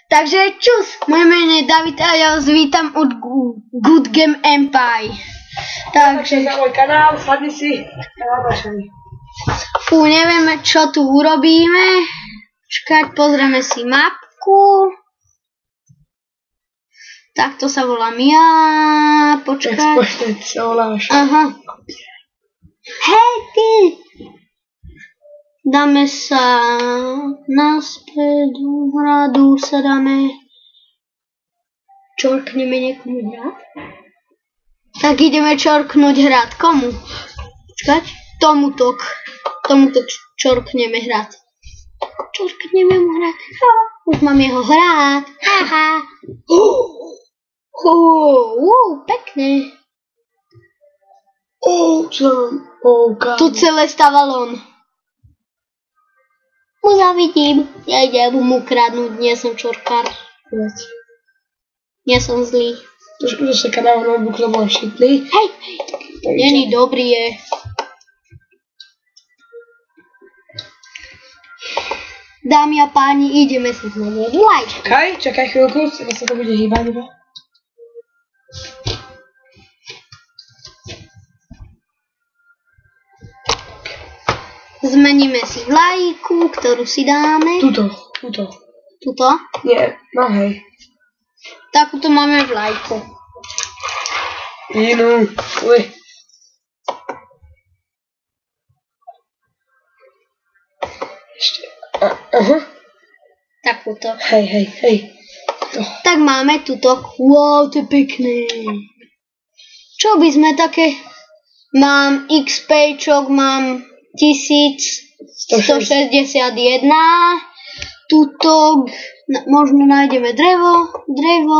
Takže čus, moje meno je David a ja vás vítam od Good Game Empire. Takže za môj kanál, sadni si a natáčaj. Nevieme, čo tu urobíme. Čakať, pozrieme si mapku. Takto sa volám ja. Počkať. Počkať, sa voláš. Aha. Hej ty! Dáme sa naspäť do hradu, sa dáme, čorkneme niekomu hrad. Tak ideme čorknúť hrad. Komu? Počkať. Tomuto čorkneme hrad. Čorkneme mu hrad. Už mám jeho hrad. Haha. Pekné. Tu celé stával on. Mu zavidím. Ja idem mu kradnúť, nie som čorkár. Nie som zlý. Trošku sa kanál notebook, lebo je šitný. Hej, není dobrý je. Dámy a páni, ideme si znovu like. Čakaj chvíľku, sa to bude hýbať. Zmeníme si vlajku, ktorú si dáme. Tuto. Tuto? Nie, no hej. Takúto máme vlajku. Inú, uj. Ešte, aha. Takúto. Hej. To. Tak máme tuto. Wow, to je pekné. Čo by sme také? Mám XPčok, mám 1161. Tuto možno nájdeme drevo,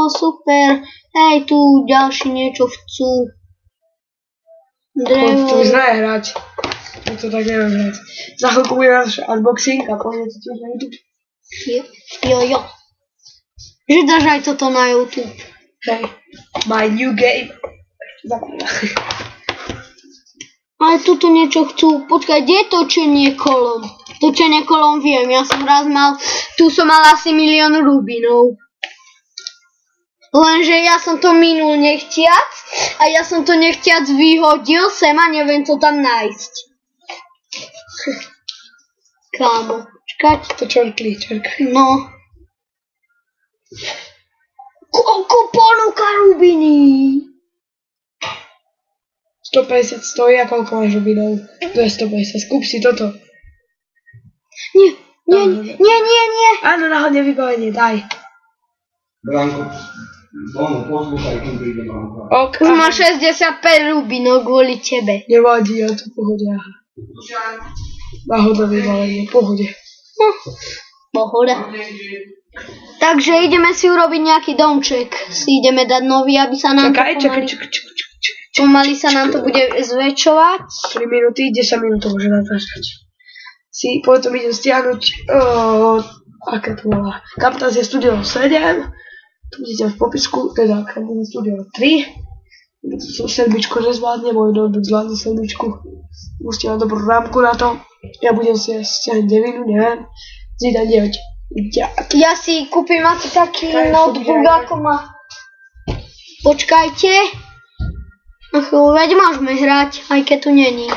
super. Hej, tu ďalší niečo chcú. Drevo. To už ne hrať. To tak neviem hrať. Za chvíľku bude náš unboxing a pôjde to tiež na YouTube. Jo. Že dáš aj toto na YouTube. Hej. My new game. Ale tuto niečo chcú. Počkaj, kde je točenie kolom? Točenie kolom viem, ja som raz mal, tu som mal asi 1 000 000 rubinov. Lenže ja som to minul nechtiac a ja som to nechtiac vyhodil sem a neviem to tam nájsť. Kámo, čakať. To čorkli. No. Koľko ponúka rubiny? 150 stojí a koľko máš rubinov? 250, skúp si toto. Nie. Áno, náhodne vybavenie, daj. Branko, poslúchaj, kým príde Branko. Už má 65 rubinov kvôli tebe. Nevadí, ja to pohode. Náhodne vybavenie, pohode. Pohoda. Takže ideme si urobiť nejaký domček. Si ideme dať nový, aby sa nám pomaly sa nám to bude zväčšovať. 3 minúty, 10 minút to môže natáčať. Si potom idem stiahnuť, aké to volá, Camtasia Studio 7, tu vidíte v popisku, teda Camtasia Studio 3, sedmičko nezvládne, môj notebook zvládne sedmičku, musíte mať dobrú rámku na to, ja budem si stiahnuť 9, neviem, zídať 9. Ja si kúpim asi taký notebook, ako má. Počkajte, na chvíľu, veď môžeme hrať, aj keď tu není.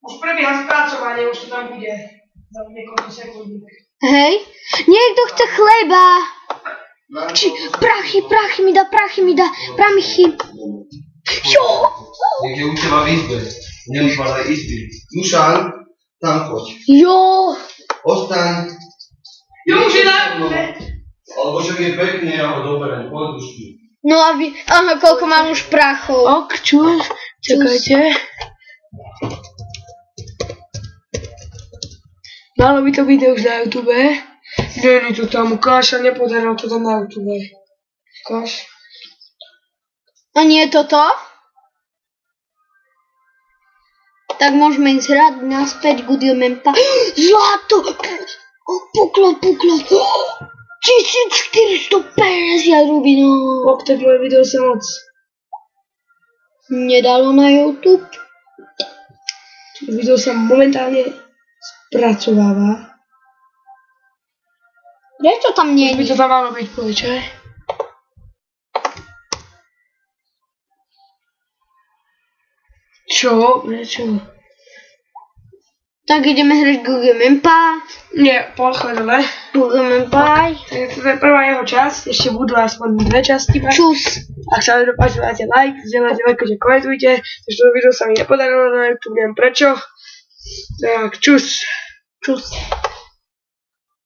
Už prebieha spracovanie, už to tam bude za niekoľko sekúnd. Hej, niekto chce chleba. Prachy mi dá. Jo! Niekde u teba v izbe. Nemáš mať aj izby. Dušan, tam choď. Jo! Ostaň. Jo, už je na Alebo však je pekne, ja ho doberiem, poď už tu. No a vy, aha, koľko mám už prachov. Čus, čakajte. Malo by to byť už na YouTube. Nie, to tam ukáž a nepodarilo to tam na YouTube. Ukáž. A nie toto? Tak môžeme ísť hrať naspäť Good Game Empire. Zlato! Puklo. 1450 rubinov. Tak moje video sa moc nedalo na YouTube. Video sa momentálne spracováva. Prečo tam nie By je? to tam malo byť počkaj. Čo? Prečo? Tak ideme hrať Google Mampa. Nie, pochledové. Google Mampa. To je prvá jeho časť, ešte budú aspoň 2 časti. Čus. Ak sa vám to páči, dáte like, zdieľajte, lajkujte, komentujte. Takže to video sa mi nepodarilo na YouTube, neviem prečo. Tak, čus. Čus.